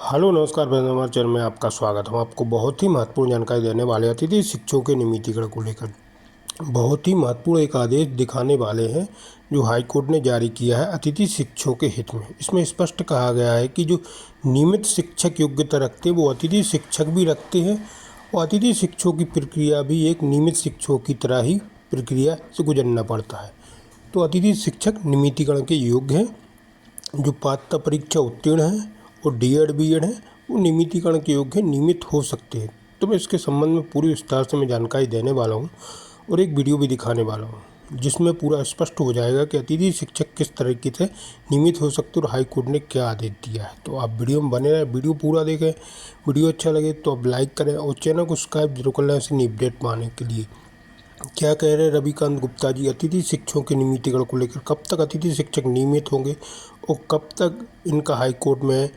Hello नमस्कार मैं हमारे चैनल में आपका स्वागत है। हम आपको बहुत ही महत्वपूर्ण जानकारी देने वाले अतिथि शिक्षकों के नियमितीकरण को लेकर बहुत ही महत्वपूर्ण एक आदेश दिखाने वाले हैं जो हाई कोर्ट ने जारी किया है अतिथि शिक्षकों के हित में। इसमें स्पष्ट कहा गया है कि जो नियमित शिक्षक योग्यता रखते हैं वो अतिथि शिक्षक भी रखते हैं और अतिथि शिक्षकों की प्रक्रिया भी एक नियमित शिक्षकों की तरह ही प्रक्रिया से गुजरना पड़ता है। तो अतिथि शिक्षक नियमितीकरण के योग्य हैं, जो पात्रता परीक्षा उत्तीर्ण हैं और डी.एड. बी.एड. हैं वो नियमितीकरण के योग्य नियमित हो सकते हैं। तो मैं इसके संबंध में पूरी विस्तार से मैं जानकारी देने वाला हूँ और एक वीडियो भी दिखाने वाला हूँ जिसमें पूरा स्पष्ट हो जाएगा कि अतिथि शिक्षक किस तरीके से नियमित हो सकते हैं और हाई कोर्ट ने क्या आदेश दिया है। तो आप वीडियो में बने रहें, वीडियो पूरा देखें। वीडियो अच्छा लगे तो आप लाइक करें और चैनल को सब्सक्राइब जरूर कर लें ऐसे नई अपडेट पाने के लिए। क्या कह रहे हैं रविकांत गुप्ता जी अतिथि शिक्षकों के नियमितीकरण को लेकर, कब तक अतिथि शिक्षक नियमित होंगे और कब तक इनका हाई कोर्ट में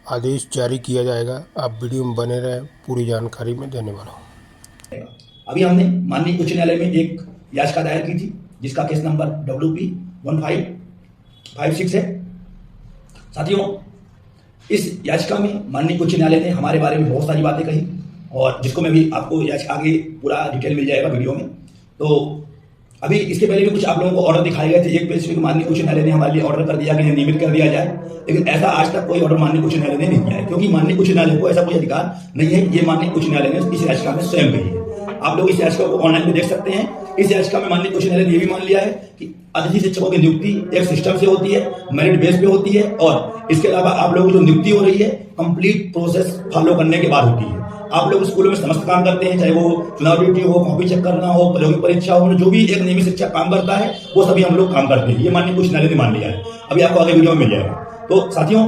आदेश जारी किया जाएगा। आप वीडियो में बने रहें, पूरी जानकारी मैं देने वाला हूँ। अभी हमने माननीय उच्च न्यायालय में एक याचिका दायर की थी जिसका केस नंबर WP 1556 है। साथियों, इस याचिका में माननीय उच्च न्यायालय ने हमारे बारे में बहुत सारी बातें कही और जिसको मैं भी आपको याचिका आगे पूरा डिटेल मिल जाएगा वीडियो में। तो अभी इसके पहले भी कुछ आप लोगों को ऑर्डर दिखाए गए थे। एक स्पेसिफिक माननीय उच्च न्यायालय ने हमारे लिए ऑर्डर कर दिया कि नियमित कर दिया जाए, लेकिन ऐसा आज तक कोई ऑर्डर माननीय उच्च न्यायालय ने नहीं दिया है, क्योंकि माननीय उच्च न्यायालय को ऐसा कोई अधिकार नहीं है। ये माननीय उच्च न्यायालय ने इस याचिका में स्वयं कही है। आप लोग इस याचिका को ऑनलाइन में देख सकते हैं। इस याचिका में माननीय उच्च न्यायालय ने यह भी मान लिया है कि अतिथि शिक्षकों की नियुक्ति एक सिस्टम से होती है, मेरिट बेस पे होती है और इसके अलावा आप लोगों की जो नियुक्ति हो रही है कंप्लीट प्रोसेस फॉलो करने के बाद होती है। आप लोग स्कूलों में समस्त काम करते हैं, चाहे वो चुनाव ड्यूटी हो, कॉपी चेक करना हो, प्रायोगिक परीक्षा हो, जो भी एक नियमित शिक्षक काम करता है वो सभी हम लोग काम करते हैं। ये माननीय उच्च न्यायालय ने मान लिया है। अभी आपको आगे वीडियो में मिल जाएगा। तो साथियों,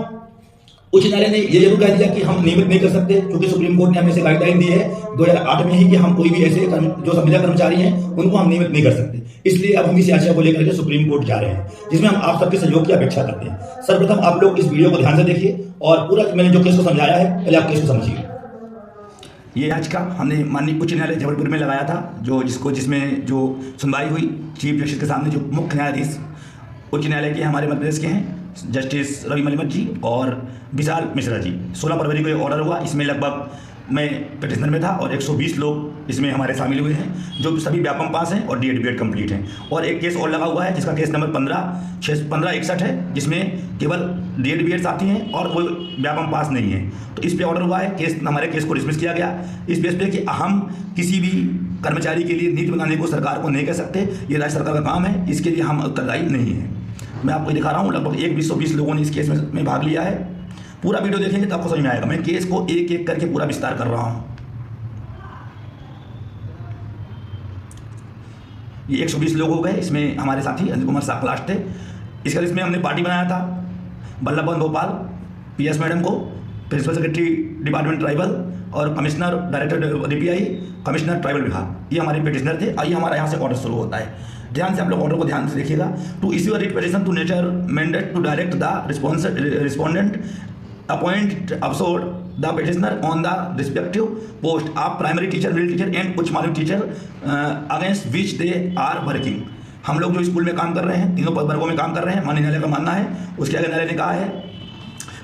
उच्च न्यायालय ने ये जरूर कह दिया कि हम नियमित नहीं कर सकते, क्योंकि सुप्रीम कोर्ट ने हमें से गाइडलाइन दी है 2008 में ही कि हम कोई भी ऐसे जो संविदा कर्मचारी हैं उनको हम नियमित नहीं कर सकते। इसलिए अब हम इस याचिका को लेकर के सुप्रीम कोर्ट जा रहे हैं, जिसमें हम आप सबके सहयोग की अपेक्षा करते हैं। सर्वप्रथम आप लोग इस वीडियो को ध्यान से देखिए और पूरा मैंने जो केस को समझाया है पहले आप केस को समझिए। ये याचिका हमने माननीय उच्च न्यायालय जबलपुर में लगाया था, जिसमें जो सुनवाई हुई चीफ जस्टिस के सामने, जो मुख्य न्यायाधीश उच्च न्यायालय के हमारे मध्य प्रदेश के हैं जस्टिस रवि मलिमत जी और विशाल मिश्रा जी। 16 फरवरी को ये ऑर्डर हुआ। इसमें लगभग मैं पिटिशनर में था और 120 लोग इसमें हमारे शामिल हुए हैं, जो सभी व्यापम पास हैं और डी.एड. बी.एड. कंप्लीट हैं। और एक केस और लगा हुआ है जिसका केस नंबर 1561 है, जिसमें केवल डी.एड. बी.एड. साथी हैं और वो व्यापम पास नहीं है। तो इस पे ऑर्डर हुआ है, हमारे केस को डिसमिस किया गया इस बेस पे कि हम किसी भी कर्मचारी के लिए नीति बनाने को सरकार को नहीं कह सकते। ये राज्य सरकार का काम है, इसके लिए हम उत्तरदायी नहीं है। मैं आपको दिखा रहा हूँ, लगभग 120 लोगों ने इस केस में भाग लिया है। पूरा वीडियो देखेंगे तो आपको समझ में आएगा। मैं केस को एक एक करके पूरा विस्तार कर रहा हूँ। ये 120 लोग हो गए। इसमें हमारे साथी अनिल कुमार साह क्लास थे। इसमें हमने पार्टी बनाया था बल्लभ बंद भोपाल, PS मैडम को, प्रिंसिपल सेक्रेटरी डिपार्टमेंट ट्राइबल और commissioner director DPI commissioner tribal विभाग। ये हमारे पिटिशनर थे। आइए हमारा यहाँ से ऑर्डर शुरू होता है। ध्यान से आप लोग ऑर्डर को ध्यान से देखिएगा। To issue a writ petition to nature mandate to direct the respondent appoint absorb the petitioner on the respective post of primary teacher, middle teacher and उच्च माध्यमिक teacher against which they are working. हम लोग जो school में काम कर रहे हैं, तीनों वर्गों में काम कर रहे हैं, माननीय न्यायालय का मानना है। उसके आगे न्यायालय ने कहा है,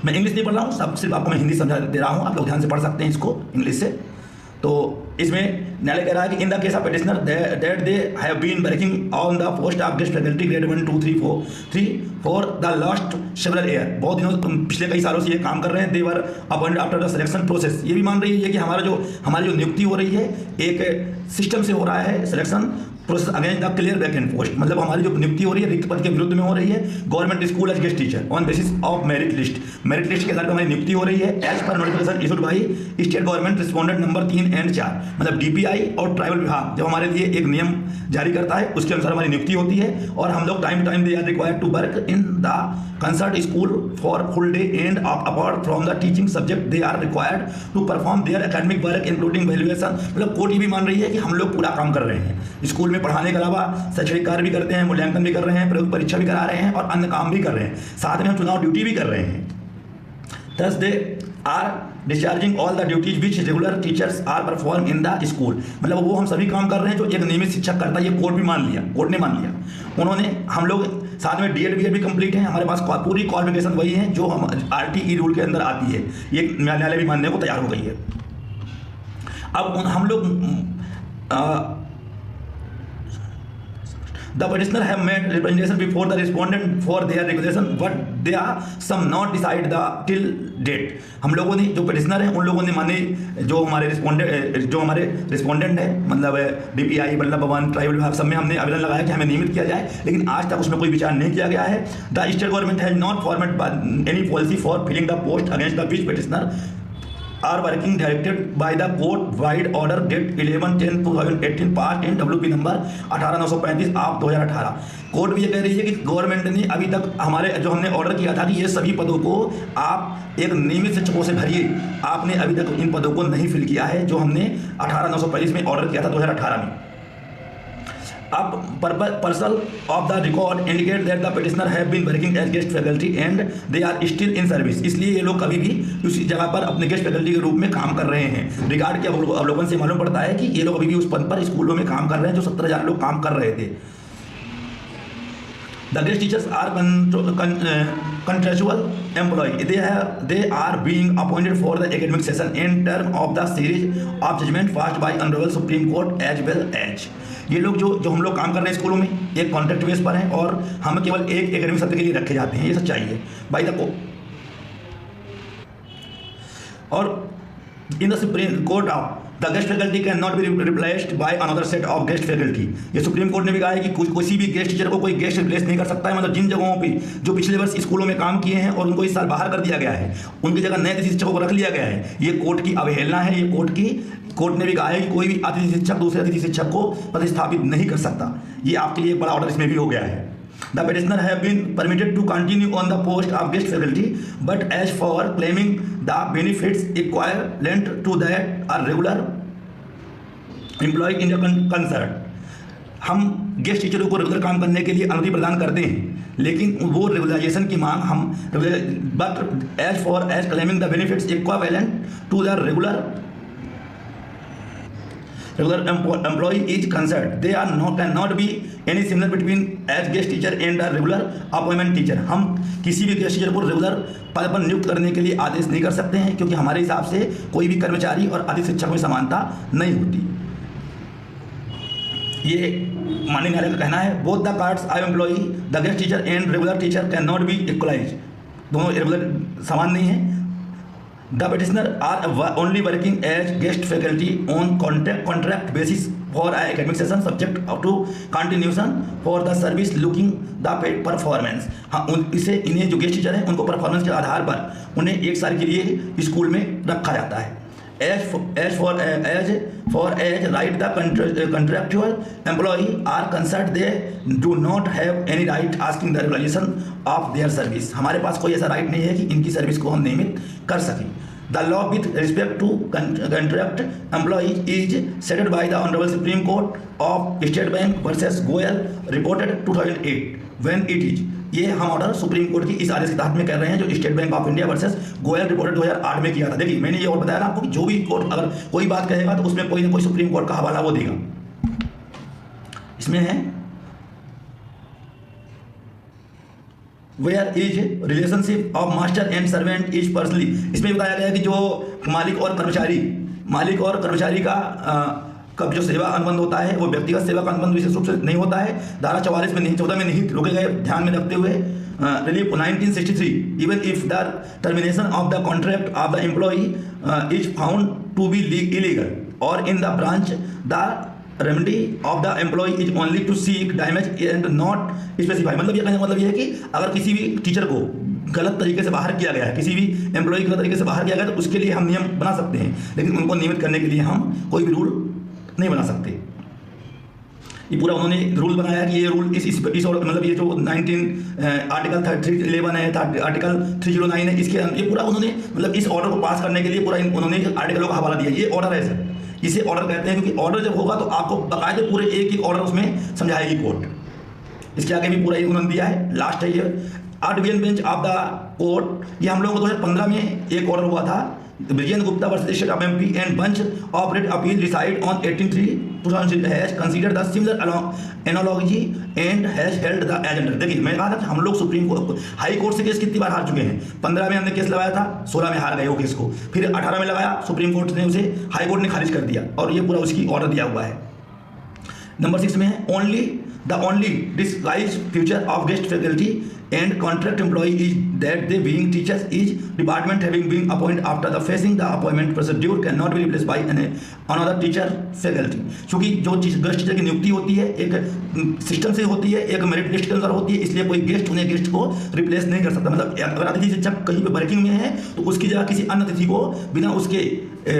मैं इंग्लिश नहीं पढ़ रहा हूँ, सब सिर्फ आपको मैं हिंदी समझा दे रहा हूँ, आप लोग ध्यान से पढ़ सकते हैं इसको इंग्लिश से। तो इसमें न्यायालय कह रहा है कि in the case of petitioner that they have been working on the post of guest faculty grade 1 2 3 4 for the last several year. बहुत दिनों पिछले कई सालों से ये काम कर रहे हैं। They were appointed after the selection process. ये भी मान रही है कि हमारी जो नियुक्ति हो रही है एक सिस्टम से हो रहा है selection process against the clear vacant post. मतलब हमारी जो नियुक्ति हो रही है रिक्त पद के विरुद्ध में हो रही है government school as guest teacher on basis of merit list. Merit list के आधार पर हमारी नियुक्ति हो रही है as per notification issued by state government respondent number 3 और 4। मतलब DPI और ट्राइबल विभाग जब हमारे लिए एक नियम जारी करता है उसके अनुसार हमारी नियुक्ति होती है और हम लोग time to time they are required to work in the concert school for full day and apart from the teaching subject they are required to perform their academic work including valuation. मतलब court ये भी मान रही है कि हम लोग पूरा काम कर रहे हैं, स्कूल में पढ़ाने के अलावा शैक्षणिक कार्य भी करते हैं, मूल्यांकन भी कर रहे हैं, प्रयोग परीक्षा भी करा रहे हैं और अन्य काम भी कर रहे हैं, साथ में हम चुनाव ड्यूटी भी कर रहे हैं। Thus they are discharging all the duties which regular teachers are perform in the school। मतलब वो हम सभी काम कर रहे हैं जो एक नियमित शिक्षक करता है। ये कोर्ट भी मान लिया, कोर्ट ने मान लिया। उन्होंने हम लोग साथ में डीएड बीएड भी कंप्लीट है, हमारे पास पूरी क्वालिफिकेशन वही है जो हम आरटीई रूल के अंदर आती है, ये न्यायालय भी मानने को तैयार हो गई है। अब हम लोग The petitioner have made representation before the respondent for their regulation, but they are some not decide the till date। हम लोगों ने जो petitioner हैं उन लोगों ने माने जो हमारे रिस्पोंडेंट है, मतलब डीपीआई, बल्लभ भवन, ट्राइबल विभाग, सब में हमने आवेदन लगाया कि हमें नियमित किया जाए, लेकिन आज तक उसमें कोई विचार नहीं किया गया है। The state government has not format any policy for filling the post against the which petitioner are working directed by the court wide order date 11/10/2018 passed in WP number 18935 आप 2018। कोर्ट भी ये कह रही है कि गवर्नमेंट ने अभी तक हमारे जो हमने ऑर्डर किया था कि ये सभी पदों को आप एक नियमित शिक्षकों से भरिए, आपने अभी तक इन पदों को नहीं फिल किया है जो हमने 18935 में ऑर्डर किया था 2018 में। अब person of the record indicate that the petitioner have been working as guest faculty and they are still in service. इसलिए ये लोग कभी भी उसी जगह पर अपने गेस्ट फैकल्टी के रूप में काम कर रहे हैं। रिकॉर्ड के अवलोकन से मालूम पड़ता है कि ये लोग अभी भी उस पद पर स्कूलों में काम कर रहे हैं जो 70,000 लोग काम कर रहे थे। The guest teachers are contractual employee. They are being appointed for the academic session in term of the series of judgment passed by Honorable Supreme Court as well as। ये लोग जो हम लोग काम कर रहे हैं स्कूलों में एक कॉन्ट्रैक्ट बेस पर हैं और हम केवल एक एकेडमिक सत्र के लिए रखे जाते हैं, ये सच्चाई है बाई द कोर्ट। और in the supreme court of the guest faculty can not be replaced by another set of guest faculty. ये सुप्रीम कोर्ट ने भी कहा है कि किसी भी गेस्ट टीचर को कोई गेस्ट रिप्लेस नहीं कर सकता है। मतलब जिन जगहों पे जो पिछले वर्ष स्कूलों में काम किए हैं और उनको इस साल बाहर कर दिया गया है, उनकी जगह नए अतिथि शिक्षकों को रख लिया गया है। ये कोर्ट की अवहेलना है। ये कोर्ट ने भी कहा है कि कोई भी अतिथि शिक्षक दूसरे अतिथि शिक्षक को प्रतिस्थापित नहीं कर सकता। ये आपके लिए एक बड़ा ऑर्डर इसमें भी हो गया है। The petitioner have been permitted to continue on the post of guest faculty, but as for claiming the benefits equivalent to that are regular employee in the concern, हम गेस्ट टीचरों को रेगुलर काम करने के लिए अनुमति प्रदान करते हैं, लेकिन वो रेगुलराइजेशन की मांग हम but as claiming the benefits equivalent to the regular employee is concerned, they are cannot be any similar between as guest teacher and a regular appointment teacher। हम किसी भी गेस्ट टीचर को रेगुलर पद पर नियुक्त करने के लिए आदेश नहीं कर सकते हैं, क्योंकि हमारे हिसाब से कोई भी कर्मचारी और अतिथि शिक्षक में समानता नहीं होती। ये माननीय न्यायालय का कहना है। Both the cards of employee the guest teacher and regular teacher can not be equalize, दोनों रेगुलर समान नहीं है। The petitioner are only working as guest faculty on contract basis for an academic session subject to continuation for the service looking the performance। हाँ, इन्हें जो guest teacher हैं उनको performance के आधार पर उन्हें एक साल के लिए स्कूल में रखा जाता है। As for right the contractual employee are concerned, they do not have any right asking the regularization of their service। हमारे पास कोई ऐसा राइट नहीं है कि इनकी सर्विस को हम नियमित कर सकें। The law with respect to contract employees is settled by the Honorable Supreme Court of State Bank versus Goyal reported 2008 when it is। ये हम ऑर्डर सुप्रीम कोर्ट की इस आदेश के तहत में कर रहे हैं जो state bank of India versus Goyal reported 2008 में किया था। देखिए मैंने ये और बताया ना आपको कि जो भी कोर्ट अगर कोई बात कहेगा तो उसमें कोई ना कोई सुप्रीम कोर्ट का हवाला वो देगा। इसमें है where is relationship of master and servant is personally. इसमें बताया गया है कि जो मालिक और कर्मचारी का जो सेवा अनुबंध होता है वो व्यक्तिगत सेवा का अनुबंध विशेष रूप से नहीं होता है। धारा 44 में 14 में निहित रोके गए ध्यान में रखते हुए relief 1963 even if the termination of the contract of the employee is found to be illegal और in the branch the remedy of the employee is only to seek damage and not specify. मतलब ये कहने का मतलब ये है कि अगर किसी भी टीचर को गलत तरीके से बाहर किया गया है, किसी भी एम्प्लॉय गलत तरीके से बाहर किया गया तो उसके लिए हम नियम बना सकते हैं, लेकिन उनको नियमित करने के लिए हम कोई भी रूल नहीं बना सकते। ये पूरा उन्होंने रूल बनाया कि ये रूल इस मतलब ये जो 19 आर्टिकल 311 है, आर्टिकल 309 है, इसके ये पूरा उन्होंने मतलब इस ऑर्डर को पास करने के लिए पूरा उन्होंने आर्टिकलों का हवाला दिया। ये ऑर्डर है सर, इसे ऑर्डर कहते हैं, क्योंकि ऑर्डर जब होगा तो आपको बाकायदे पूरे एक ऑर्डर उसमें समझाएगी कोर्ट। इसके आगे भी पूरा ये उन्होंने दिया है। लास्ट है ये division bench of the court, ये हम लोगों को 2015 में एक ऑर्डर हुआ था Vijayan Gupta versus State of MP and bunch of writ appeal decide on 18/3/2000 has considered the similar analogy and has held the agenda। देखिए मैं कहा था कि हम लोग सुप्रीम कोर्ट हाई कोर्ट से केस कितनी बार हार चुके हैं। 15 में हमने केस लगाया था, 16 में हार गए वो केस को, फिर 18 में लगाया, सुप्रीम कोर्ट ने उसे हाई कोर्ट ने खारिज कर दिया और ये पूरा उसकी ऑर्डर दिया हुआ है। नंबर 6 में है only disguised future of guest faculty and contract employee is that they being teachers is department having been appointed after the facing the appointment procedure cannot be replaced by another teacher faculty। क्योंकि जो guest teacher की नियुक्ति होती है एक system से होती है, एक मेरिट लिस्ट के अनुसार होती है, इसलिए कोई गेस्ट उन्हें गेस्ट को रिप्लेस नहीं कर सकता। मतलब अगर अतिथि शिक्षक कहीं पे वर्किंग में है तो उसकी जगह किसी अन्य अतिथि को बिना उसके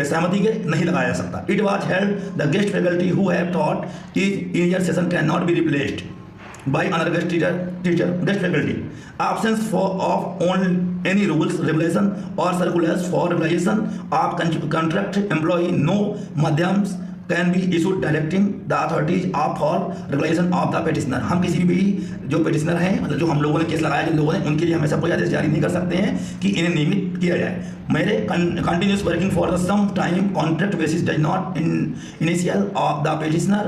सहमति के नहीं लगाया जा सकता। It was held the guest faculty who have taught is in session can not be replaced by another guest faculty। Absence of on any rules, regulation or circulars for regulation of contract employee, no madhyams can be issued directing the authorities of for regulation of the petitioner। हम किसी भी जो petitioner हैं, मतलब जो हम लोगों ने केस लगाया जिन लोगों ने, उनके लिए हमेशा कोई आदेश जारी नहीं कर सकते हैं कि इन्हें नियमित किया जाए। मेरे continuous working for the some time contract basis does not initial of the petitioner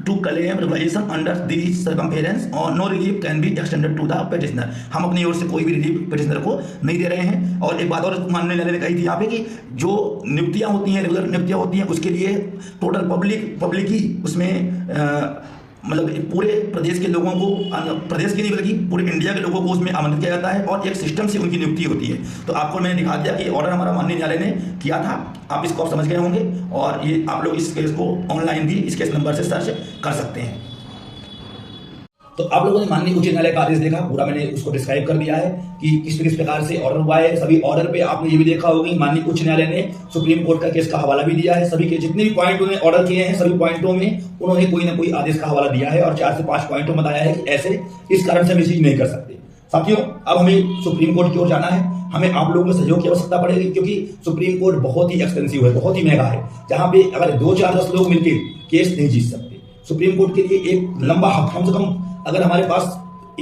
to claim regulation under these circumstances or no relief can be extended to the petitioner। हम अपनी ओर से कोई भी रिलीफ petitioner को नहीं दे रहे हैं। और एक बात और मानने वाले ने कही थी यहाँ पे कि जो नियुक्तियाँ होती हैं, रेगुलर नियुक्तियाँ होती हैं, उसके लिए टोटल पब्लिक ही उसमें मतलब पूरे प्रदेश के लोगों को, प्रदेश के नहीं बल्कि पूरे इंडिया के लोगों को उसमें आमंत्रित किया जाता है और एक सिस्टम से उनकी नियुक्ति होती है। तो आपको मैंने दिखा दिया कि ऑर्डर हमारा माननीय न्यायालय ने किया था, आप इसको आप समझ गए होंगे और ये आप लोग इस केस को ऑनलाइन भी इस केस नंबर से सर्च कर सकते हैं। तो आप लोगों ने माननीय उच्च न्यायालय का आदेश देखा, पूरा मैंने उसको डिस्क्राइब कर दिया है कि किस प्रकार से ऑर्डर हुआ है। सभी ऑर्डर पे आपने ये भी देखा होगा कि माननीय उच्च न्यायालय ने सुप्रीम कोर्ट का केस का हवाला भी दिया है। सभी के जितने भी पॉइंट उन्होंने ऑर्डर किए हैं, सभी पॉइंटों में उन्होंने कोई ना कोई आदेश का हवाला दिया है और 4 से 5 पॉइंटों में बताया है कि ऐसे इस कारण से हम इस चीज नहीं कर सकते। साथियों, अब हमें सुप्रीम कोर्ट की ओर जाना है, हमें आप लोगों के सहयोग की आवश्यकता पड़ेगी क्योंकि सुप्रीम कोर्ट बहुत ही एक्सपेंसिव है, बहुत ही महंगा है, जहां पे अगर 2, 4, 10 लोग मिलकर केस नहीं जीत सकते। सुप्रीम कोर्ट के लिए एक लंबा हक, कम से कम अगर हमारे पास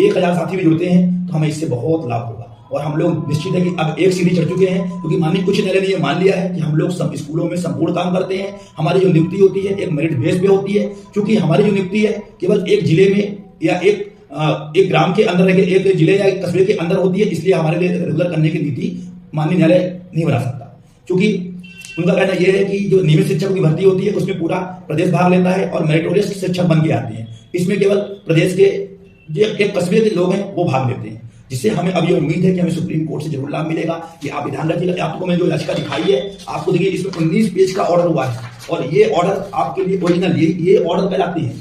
1000 साथी भी जुड़ते हैं तो हमें इससे बहुत लाभ होगा। और हम लोग निश्चित है कि अब एक सीढ़ी चढ़ चुके हैं क्योंकि माननीय उच्च न्यायालय ने यह मान लिया है कि हम लोग सब स्कूलों में संपूर्ण काम करते हैं। हमारी जो नियुक्ति होती है एक मेरिट बेस पे होती है, क्योंकि हमारी जो नियुक्ति है केवल एक जिले में या एक ग्राम के अंदर, एक जिले या एक कस्बे के अंदर होती है, इसलिए हमारे लिए रेगुलर करने की नीति माननीय न्यायालय नहीं बना सकता। क्योंकि उनका कहना यह है कि जो नियमित शिक्षकों की भर्ती होती है उसमें पूरा प्रदेश भाग लेता है और मेरिटोरियस शिक्षक बन के आते हैं, इसमें केवल प्रदेश के जो एक कस्बे के लोग हैं वो भाग लेते हैं, जिससे हमें अब ये उम्मीद है कि हमें सुप्रीम कोर्ट से जरूर लाभ मिलेगा। ये आप ध्यान रखिएगा। आपको मैंने जो याचिका दिखाई है, आपको देखिए इसमें 19 पेज का ऑर्डर हुआ है और ये ऑर्डर आपके लिए ओरिजिनल ये ऑर्डर कहलाती है,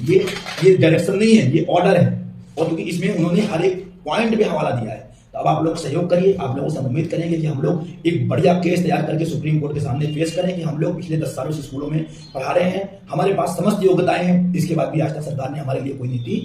ये डायरेक्शन नहीं है, ये ऑर्डर है। और क्योंकि इसमें उन्होंने हर एक पॉइंट पे हवाला दिया है, तो अब आप लोग सहयोग करिए। आप लोगों से उम्मीद करेंगे कि हम लोग एक बढ़िया केस तैयार करके सुप्रीम कोर्ट के सामने पेश करें कि हम लोग पिछले 10 सालों से स्कूलों में पढ़ा रहे हैं, हमारे पास समस्त योग्यताएं हैं, इसके बाद भी आज तक सरकार ने हमारे लिए कोई नीति